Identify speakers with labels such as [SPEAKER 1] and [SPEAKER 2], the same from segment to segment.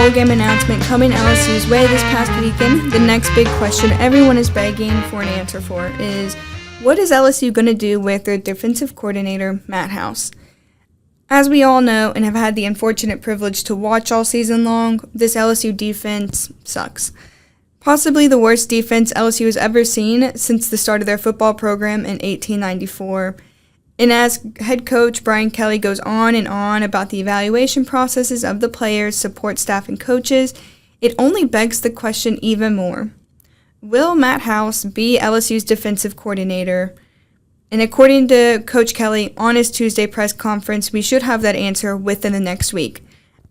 [SPEAKER 1] bowl game announcement coming LSU's way this past weekend, the next big question everyone is begging for an answer for is, what is LSU going to do with their defensive coordinator, Matt House? As we all know and have had the unfortunate privilege to watch all season long, this LSU defense sucks. Possibly the worst defense LSU has ever seen since the start of their football program in 1894. And as head coach Brian Kelly goes on and on about the evaluation processes of the players, support staff, and coaches, it only begs the question even more. Will Matt House be LSU's defensive coordinator? And according to Coach Kelly on his Tuesday press conference, we should have that answer within the next week.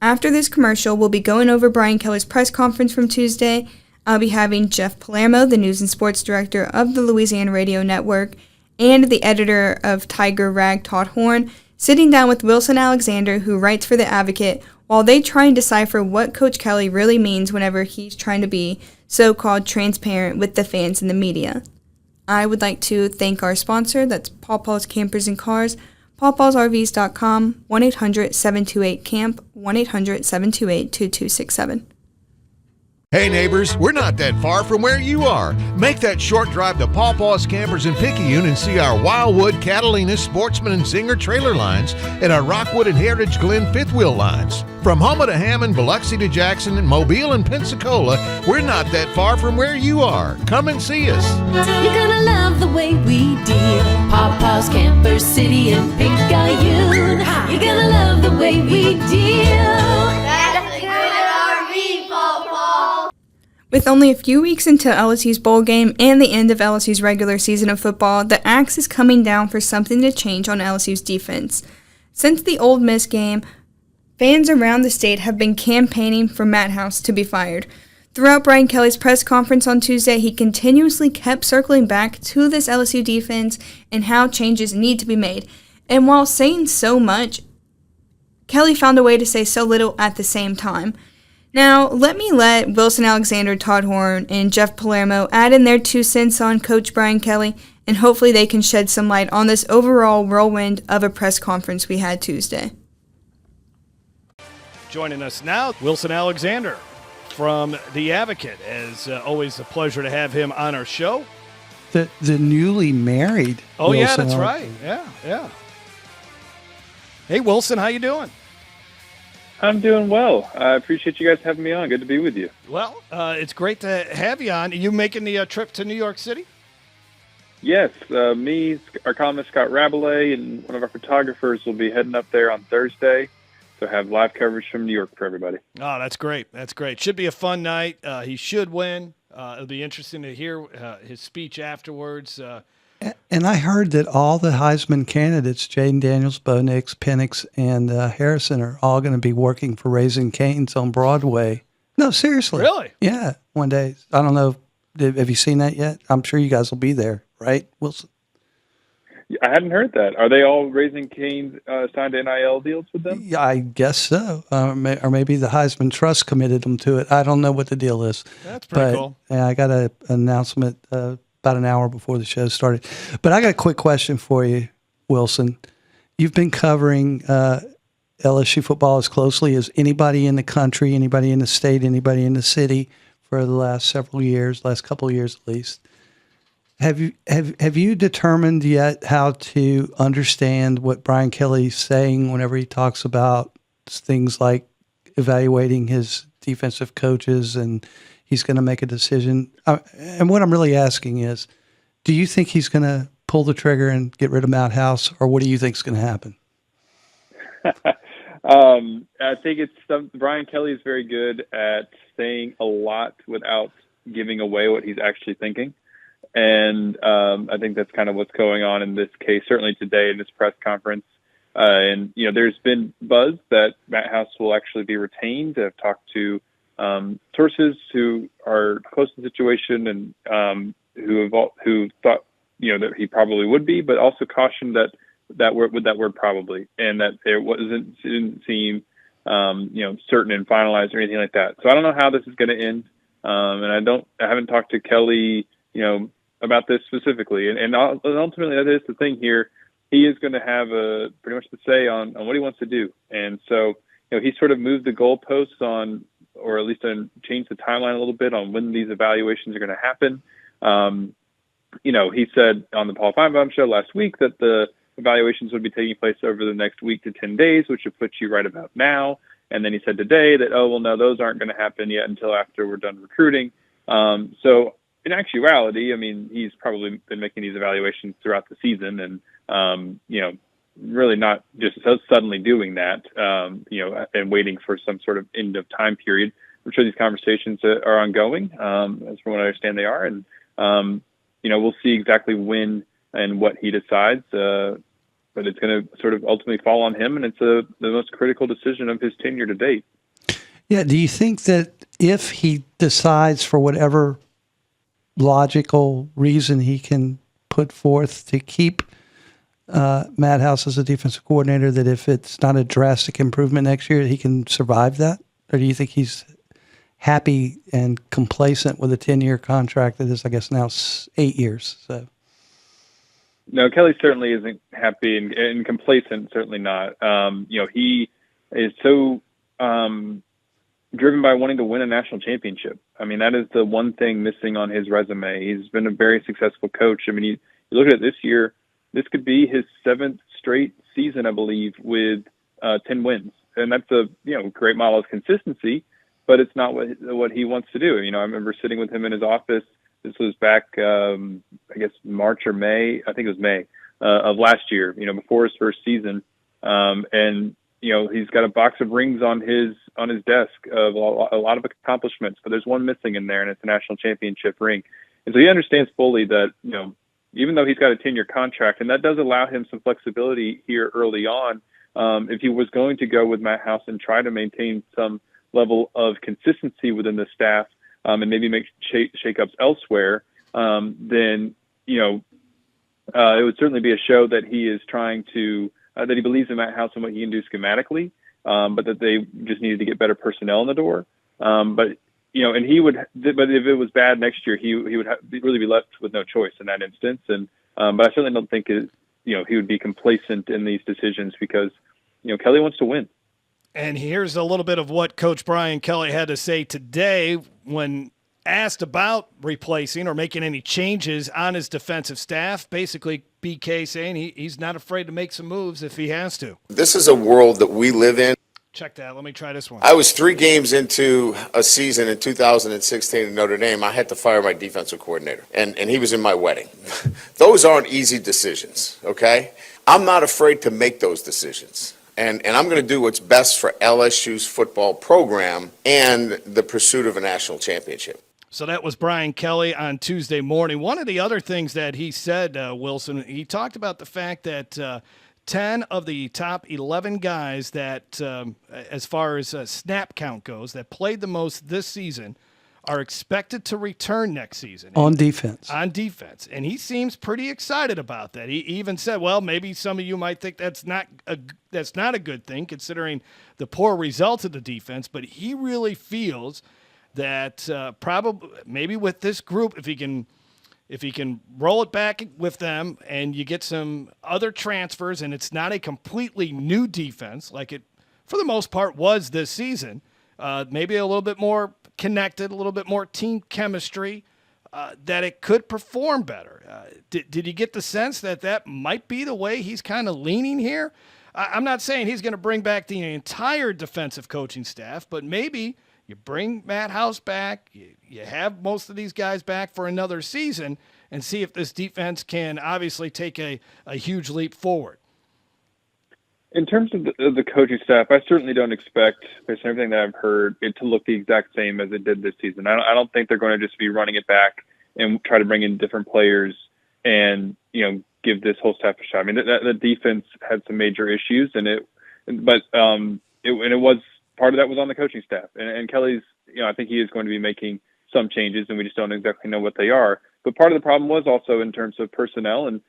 [SPEAKER 1] After this commercial, we'll be going over Brian Kelly's press conference from Tuesday. I'll be having Jeff Palermo, the news and sports director of the Louisiana Radio Network, and the editor of Tiger Rag, Todd Horne, sitting down with Wilson Alexander, who writes for The Advocate, while they try and decipher what Coach Kelly really means whenever he's trying to be so-called transparent with the fans and the media. I would like to thank our sponsor, that's Paw Paw's Campers and Cars, pawpawsrvs.com, 1-800-728-CAMP, 1-800-728-2267.
[SPEAKER 2] Hey neighbors, we're not that far from where you are. Make that short drive to Paw Paw's Campers in Picayune and see our Wildwood, Catalina, Sportsman, and Zinger trailer lines and our Rockwood and Heritage Glen fifth wheel lines. From Houma to Hammond, Biloxi to Jackson, and Mobile and Pensacola, we're not that far from where you are. Come and see us.
[SPEAKER 3] You're gonna love the way we deal. Paw Paw's Camper City in Picayune. You're gonna love the way we deal.
[SPEAKER 4] That's a good RV, Paw Paw.
[SPEAKER 1] With only a few weeks until LSU's bowl game and the end of LSU's regular season of football, the axe is coming down for something to change on LSU's defense. Since the Ole Miss game, fans around the state have been campaigning for Matt House to be fired. Throughout Brian Kelly's press conference on Tuesday, he continuously kept circling back to this LSU defense and how changes need to be made. And while saying so much, Kelly found a way to say so little at the same time. Now, let Wilson Alexander, Todd Horne, and Jeff Palermo add in their 2 cents on Coach Brian Kelly, and hopefully they can shed some light on this overall whirlwind of a press conference we had Tuesday.
[SPEAKER 5] Joining us now, Wilson Alexander from The Advocate. As always, a pleasure to have him on our show.
[SPEAKER 6] The newly married.
[SPEAKER 5] Oh,
[SPEAKER 6] Wilson
[SPEAKER 5] yeah, that's right. Yeah. Hey, Wilson, how you doing?
[SPEAKER 7] I'm doing well. I appreciate you guys having me on. Good to be with you.
[SPEAKER 5] Well, it's great to have you on. Are you making the trip to New York City?
[SPEAKER 7] Yes, me, our columnist Scott Rabelais, and one of our photographers will be heading up there on Thursday. So have live coverage from New York for everybody.
[SPEAKER 5] Oh, that's great. That's great. Should be a fun night. He should win. It'll be interesting to hear his speech afterwards.
[SPEAKER 6] And I heard that all the Heisman candidates, Jaden Daniels, Bo Nix, Penix, and Harrison, are all going to be working for Raising Cane's on Broadway. No, seriously.
[SPEAKER 5] Really?
[SPEAKER 6] Yeah, one day. I don't know. Have you seen that yet? I'm sure you guys will be there, right, Wilson?
[SPEAKER 7] I hadn't heard that. Are they all Raising Cane's signed NIL deals with them?
[SPEAKER 6] Yeah, I guess so. Or maybe the Heisman Trust committed them to it. I don't know what the deal is.
[SPEAKER 5] That's pretty cool.
[SPEAKER 6] Yeah, I got an announcement about an hour before the show started. But I got a quick question for you, Wilson. You've been covering LSU football as closely as anybody in the country, anybody in the state, anybody in the city for the last couple of years at least. Have you determined yet how to understand what Brian Kelly's saying whenever he talks about things like evaluating his defensive coaches and he's going to make a decision? And what I'm really asking is, do you think he's going to pull the trigger and get rid of Matt House, or what do you think is going to happen?
[SPEAKER 7] I think Brian Kelly is very good at saying a lot without giving away what he's actually thinking. And I think that's kind of what's going on in this case, certainly today in this press conference. And, there's been buzz that Matt House will actually be retained. I've talked to sources who are close to the situation and who thought, that he probably would be, but also cautioned that word probably, and that didn't seem, certain and finalized or anything like that. So I don't know how this is going to end. And I haven't talked to Kelly, about this specifically. And ultimately that is the thing here. He is going to have pretty much the say on what he wants to do. And so, he sort of moved the goalposts on or at least change the timeline a little bit on when these evaluations are going to happen. He said on the Paul Feinbaum show last week that the evaluations would be taking place over the next week to 10 days, which would put you right about now. And then he said today that, no, those aren't going to happen yet until after we're done recruiting. So in actuality, I mean, he's probably been making these evaluations throughout the season and, really not just suddenly doing that, and waiting for some sort of end of time period. I'm sure these conversations are ongoing, as from what I understand they are. And, we'll see exactly when and what he decides, but it's going to sort of ultimately fall on him, and it's the most critical decision of his tenure to date.
[SPEAKER 6] Yeah. Do you think that if he decides for whatever logical reason he can put forth to keep Matt House as a defensive coordinator, that if it's not a drastic improvement next year, he can survive that? Or do you think he's happy and complacent with a 10-year contract that is, I guess, now 8 years? So.
[SPEAKER 7] No, Kelly certainly isn't happy and complacent, certainly not. He is so driven by wanting to win a national championship. I mean, that is the one thing missing on his resume. He's been a very successful coach. I mean, you look at it this year, this could be his 7th straight season, I believe, with 10 wins. And that's a great model of consistency, but it's not what he wants to do. I remember sitting with him in his office. This was back, I guess, March or May. I think it was May of last year, before his first season. And he's got a box of rings on his desk of a lot of accomplishments, but there's one missing in there, and it's a national championship ring. And so he understands fully that, even though he's got a 10-year contract, and that does allow him some flexibility here early on, if he was going to go with Matt House and try to maintain some level of consistency within the staff, and maybe make shakeups elsewhere, then it would certainly be a show that he is trying to that he believes in Matt House and what he can do schematically, but that they just needed to get better personnel in the door. And he would, but if it was bad next year, he would really be left with no choice in that instance. And but I certainly don't think he would be complacent in these decisions because Kelly wants to win.
[SPEAKER 5] And here's a little bit of what Coach Brian Kelly had to say today when asked about replacing or making any changes on his defensive staff. Basically, BK saying he's not afraid to make some moves if he has to.
[SPEAKER 8] This is a world that we live in.
[SPEAKER 5] Check that. Let me try this one.
[SPEAKER 8] I was 3 games into a season in 2016 at Notre Dame. I had to fire my defensive coordinator, and he was in my wedding. Those aren't easy decisions, okay? I'm not afraid to make those decisions. And I'm going to do what's best for LSU's football program and the pursuit of a national championship.
[SPEAKER 5] So that was Brian Kelly on Tuesday morning. One of the other things that he said, Wilson, he talked about the fact that 10 of the top 11 guys that, as far as snap count goes, that played the most this season are expected to return next season.
[SPEAKER 6] On defense.
[SPEAKER 5] On defense. And he seems pretty excited about that. He even said, well, maybe some of you might think that's not a good thing considering the poor results of the defense, but he really feels that probably maybe with this group, if he can roll it back with them and you get some other transfers and it's not a completely new defense like it for the most part was this season, maybe a little bit more connected, a little bit more team chemistry, that it could perform better. Did you get the sense that might be the way he's kind of leaning here? I'm not saying he's going to bring back the entire defensive coaching staff, but maybe you bring Matt House back, you have most of these guys back for another season and see if this defense can obviously take a huge leap forward.
[SPEAKER 7] In terms of the coaching staff, I certainly don't expect, based on everything that I've heard, it to look the exact same as it did this season. I don't think they're going to just be running it back and try to bring in different players and, give this whole staff a shot. I mean, the defense had some major issues, but it was part of that was on the coaching staff. And Kelly's, I think he is going to be making some changes, and we just don't exactly know what they are. But part of the problem was also in terms of personnel, and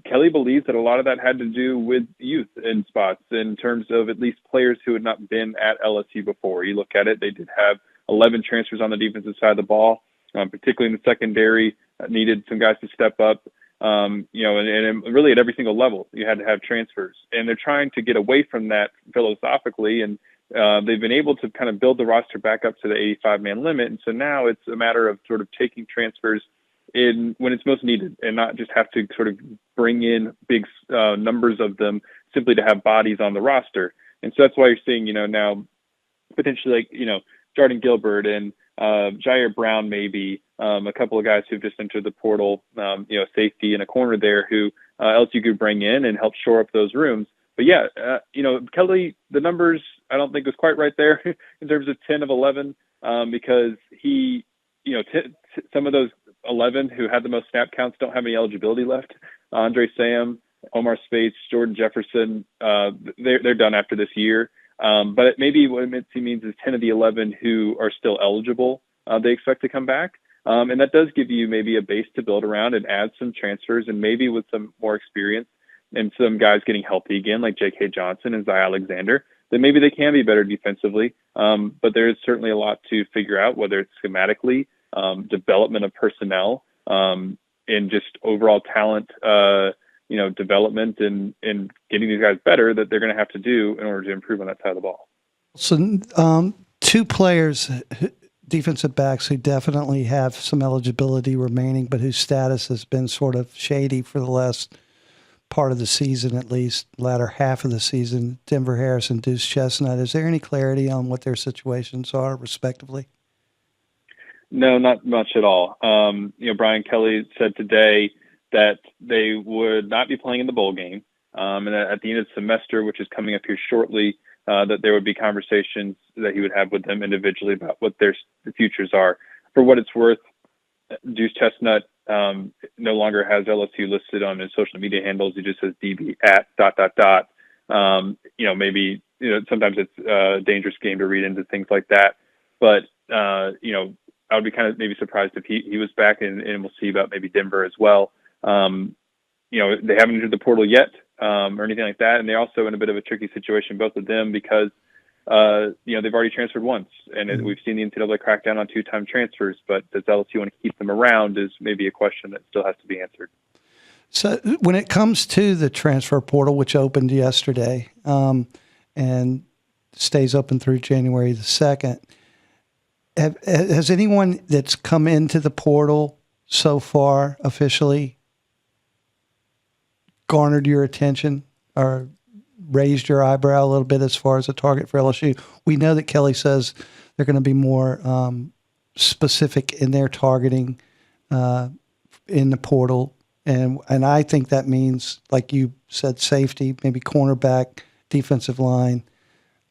[SPEAKER 7] Kelly believes that a lot of that had to do with youth in spots in terms of at least players who had not been at LSU before. You look at it, they did have 11 transfers on the defensive side of the ball, particularly in the secondary, needed some guys to step up. And really at every single level, you had to have transfers. And they're trying to get away from that philosophically, and they've been able to kind of build the roster back up to the 85-man limit. And so now it's a matter of sort of taking transfers in when it's most needed and not just have to sort of bring in big numbers of them simply to have bodies on the roster. And so that's why you're seeing, now potentially like, Jordan Gilbert and Jair Brown, maybe a couple of guys who've just entered the portal, safety and a corner there who LSU could bring in and help shore up those rooms. But yeah, Kelly, the numbers I don't think was quite right there in terms of 10 of 11 because he, some of those 11 who had the most snap counts don't have any eligibility left. Andre Sam, Omar Spates, Jordan Jefferson, they're done after this year. But maybe what it means is 10 of the 11 who are still eligible, they expect to come back. And that does give you maybe a base to build around and add some transfers and maybe with some more experience and some guys getting healthy again, like J.K. Johnson and Zy Alexander, then maybe they can be better defensively. But there is certainly a lot to figure out, whether it's schematically, development of personnel, and just overall talent, development and getting these guys better that they're going to have to do in order to improve on that side of the ball.
[SPEAKER 6] So two players, defensive backs, who definitely have some eligibility remaining, but whose status has been sort of shady for the last part of the season, at least latter half of the season, Denver Harris and Deuce Chestnut. Is there any clarity on what their situations are, respectively?
[SPEAKER 7] No, not much at all. Brian Kelly said today that they would not be playing in the bowl game. And at the end of the semester, which is coming up here shortly, that there would be conversations that he would have with them individually about what their futures are. For what it's worth, Deuce Chestnut no longer has LSU listed on his social media handles. He just says DB at ... Maybe, sometimes it's a dangerous game to read into things like that. But, I would be kind of maybe surprised if he was back, and we'll see about maybe Denver as well. They haven't entered the portal yet or anything like that. And they're also in a bit of a tricky situation, both of them, because, they've already transferred once. And we've seen the NCAA crack down on two-time transfers. But does LSU want to keep them around is maybe a question that still has to be answered.
[SPEAKER 6] So when it comes to the transfer portal, which opened yesterday and stays open through January the 2nd, has anyone that's come into the portal so far officially garnered your attention or raised your eyebrow a little bit as far as a target for LSU? We know that Kelly says they're going to be more specific in their targeting in the portal. And I think that means, like you said, safety, maybe cornerback, defensive line,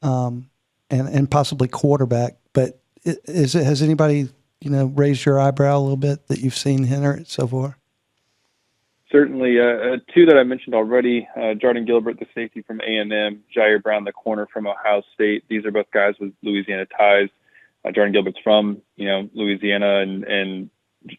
[SPEAKER 6] and possibly quarterback. But has anybody, raised your eyebrow a little bit that you've seen enter it so far?
[SPEAKER 7] Certainly. Two that I mentioned already, Jordan Gilbert, the safety from A&M, Jair Brown, the corner from Ohio State. These are both guys with Louisiana ties. Jordan Gilbert's from, Louisiana, and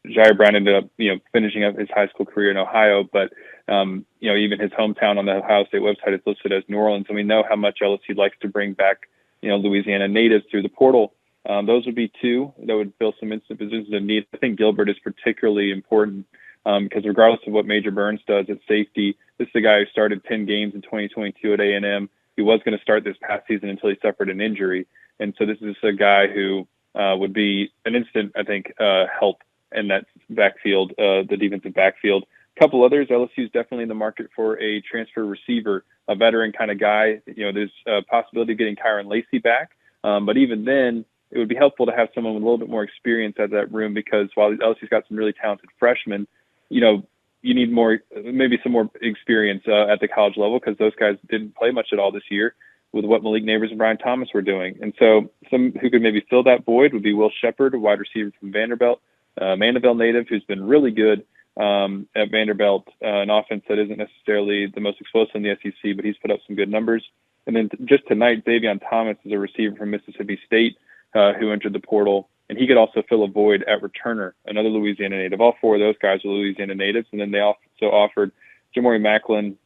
[SPEAKER 7] Jair Brown ended up, finishing up his high school career in Ohio. But, even his hometown on the Ohio State website is listed as New Orleans. And we know how much LSU likes to bring back, Louisiana natives through the portal. Those would be two that would fill some instant positions of need. I think Gilbert is particularly important because regardless of what Major Burns does at safety, this is a guy who started 10 games in 2022 at A&M. He was going to start this past season until he suffered an injury. And so this is a guy who would be an instant, I think, help in that backfield, the defensive backfield. A couple others, LSU is definitely in the market for a transfer receiver, a veteran kind of guy. There's a possibility of getting Kyron Lacey back. But even then, it would be helpful to have someone with a little bit more experience at that room because while LSU's got some really talented freshmen, you need more, maybe some more experience at the college level because those guys didn't play much at all this year with what Malik Neighbors and Brian Thomas were doing. And so some who could maybe fill that void would be Will Shepard, a wide receiver from Vanderbilt, Mandeville native who's been really good at Vanderbilt, an offense that isn't necessarily the most explosive in the SEC, but he's put up some good numbers. And then just tonight, Davion Thomas is a receiver from Mississippi State who entered the portal, and he could also fill a void at returner, another Louisiana native. All four of those guys are Louisiana natives, and then they also offered Jamori Macklin,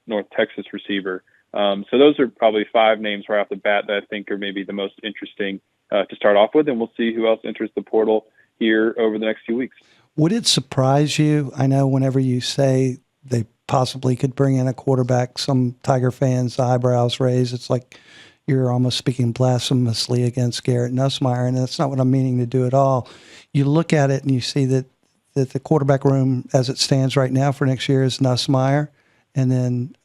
[SPEAKER 7] North Texas receiver. So those are probably five names right off the bat that I think are maybe the most interesting to start off with, and we'll see who else enters the portal here over the next few weeks.
[SPEAKER 6] Would it surprise you? I know whenever you say they possibly could bring in a quarterback, some Tiger fans' eyebrows raise. It's like you're almost speaking blasphemously against Garrett Nussmeier, and that's not what I'm meaning to do at all. You look at it and you see that the quarterback room as it stands right now for next year is Nussmeier, and then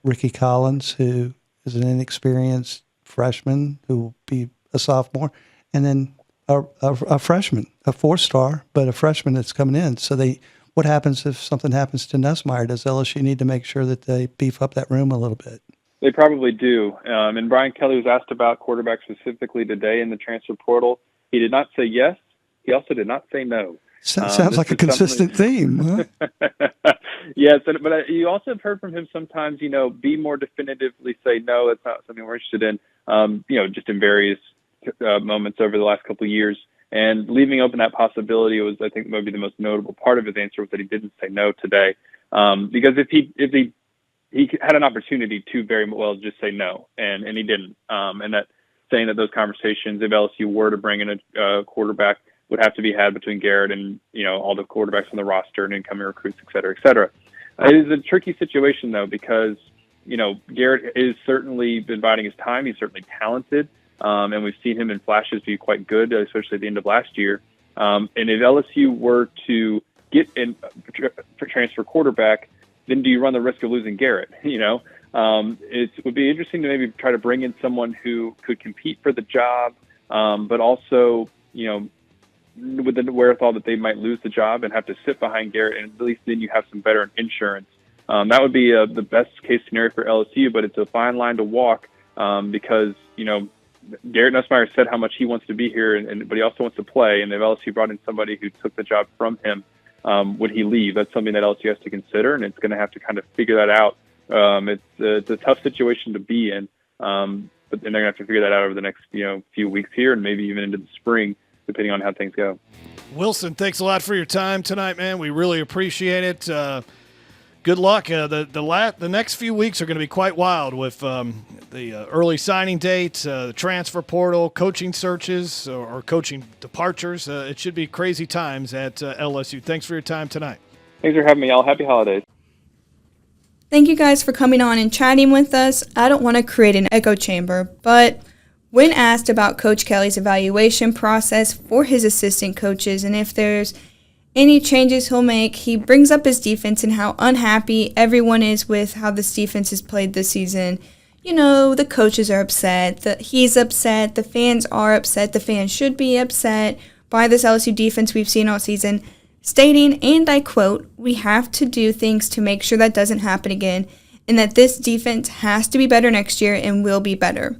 [SPEAKER 6] Ricky Collins, who is an inexperienced freshman who will be a sophomore, and then a freshman, a 4-star, but a freshman that's coming in. So what happens if something happens to Nussmeier? Does LSU need to make sure that they beef up that room a little bit?
[SPEAKER 7] They probably do. And Brian Kelly was asked about quarterback specifically today in the transfer portal. He did not say yes. He also did not say no.
[SPEAKER 6] Sounds like a consistent theme. Huh?
[SPEAKER 7] Yes, but you also have heard from him sometimes, be more definitively say, no, that's not something we're interested in, just in various moments over the last couple of years. And leaving open that possibility was, I think, maybe the most notable part of his answer was that he didn't say no today. Because if he had an opportunity to very well just say no, and he didn't. And that saying that those conversations, if LSU were to bring in a quarterback, would have to be had between Garrett and, all the quarterbacks on the roster and incoming recruits, et cetera, et cetera. It is a tricky situation, though, because, Garrett is certainly been biding his time. He's certainly talented, and we've seen him in flashes be quite good, especially at the end of last year. And if LSU were to get in transfer quarterback, then do you run the risk of losing Garrett? It would be interesting to maybe try to bring in someone who could compete for the job, but also, with the wherewithal that they might lose the job and have to sit behind Garrett, and at least then you have some veteran insurance. That would be the best case scenario for LSU, but it's a fine line to walk because, Garrett Nussmeier said how much he wants to be here, but he also wants to play, and if LSU brought in somebody who took the job from him, would he leave? That's something that LSU has to consider, and it's going to have to kind of figure that out. It's a tough situation to be in, but they're going to have to figure that out over the next few weeks here, and maybe even into the spring, depending on how things go.
[SPEAKER 5] Wilson, thanks a lot for your time tonight, man. We really appreciate it. Good luck. The next few weeks are going to be quite wild with the early signing dates, the transfer portal, coaching searches, or coaching departures. It should be crazy times at LSU. Thanks for your time tonight.
[SPEAKER 7] Thanks for having me, y'all. Happy holidays.
[SPEAKER 1] Thank you guys for coming on and chatting with us. I don't want to create an echo chamber, but when asked about Coach Kelly's evaluation process for his assistant coaches and if there's any changes he'll make, he brings up his defense and how unhappy everyone is with how this defense has played this season. The coaches are upset, he's upset, the fans are upset, the fans should be upset by this LSU defense we've seen all season, stating, and I quote, "We have to do things to make sure that doesn't happen again, and that this defense has to be better next year and will be better."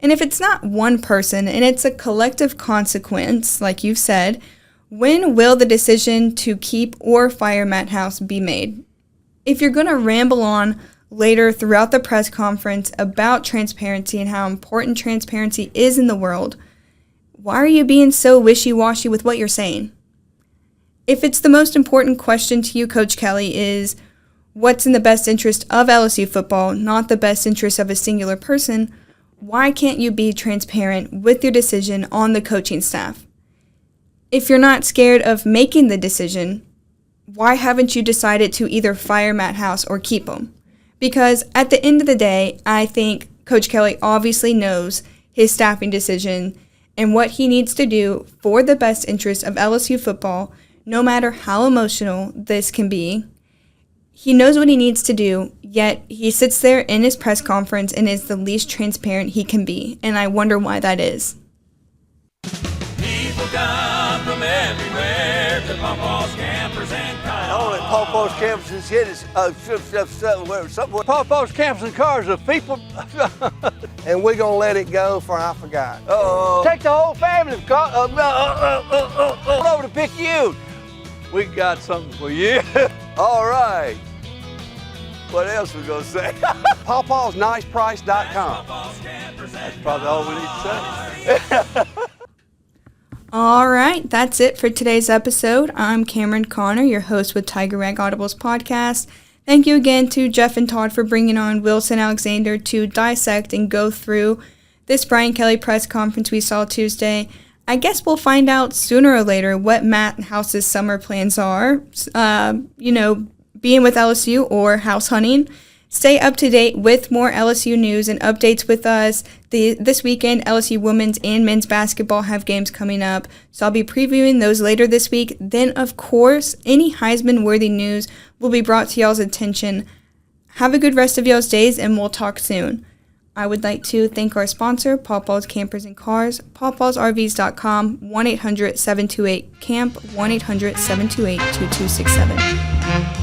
[SPEAKER 1] And if it's not one person and it's a collective consequence, like you've said, when will the decision to keep or fire Matt House be made? If you're going to ramble on later throughout the press conference about transparency and how important transparency is in the world, why are you being so wishy-washy with what you're saying? If it's the most important question to you, Coach Kelly, is what's in the best interest of LSU football, not the best interest of a singular person, why can't you be transparent with your decision on the coaching staff? If you're not scared of making the decision, why haven't you decided to either fire Matt House or keep him? Because at the end of the day, I think Coach Kelly obviously knows his staffing decision and what he needs to do for the best interest of LSU football, no matter how emotional this can be. He knows what he needs to do, yet he sits there in his press conference and is the least transparent he can be, and I wonder why that is.
[SPEAKER 9] People come from everywhere to Pawpaw's Campers and Cars.
[SPEAKER 10] Only Pawpaw's Campers and Shit is somewhere. Pawpaw's Campers and Cars are people.
[SPEAKER 11] And we're going to let it go for I forgot.
[SPEAKER 10] Take the whole family over to Picayune. We got something for you. All right. What else we going to say?
[SPEAKER 11] PawpawsNicePrice.com.
[SPEAKER 10] That's probably all we need to say.
[SPEAKER 1] All right, that's it for today's episode. I'm Camryn Conner, your host with Tiger Rag Audibles podcast. Thank you again to Jeff and Todd for bringing on Wilson Alexander to dissect and go through this Brian Kelly press conference we saw Tuesday. I guess we'll find out sooner or later what Matt House's summer plans are, being with LSU or house hunting. Stay up to date with more LSU news and updates with us. This weekend, LSU women's and men's basketball have games coming up, so I'll be previewing those later this week. Then, of course, any Heisman-worthy news will be brought to y'all's attention. Have a good rest of y'all's days, and we'll talk soon. I would like to thank our sponsor, Papa's Campers and Cars, papasrvs.com, 1-800-728-CAMP, 1-800-728-2267.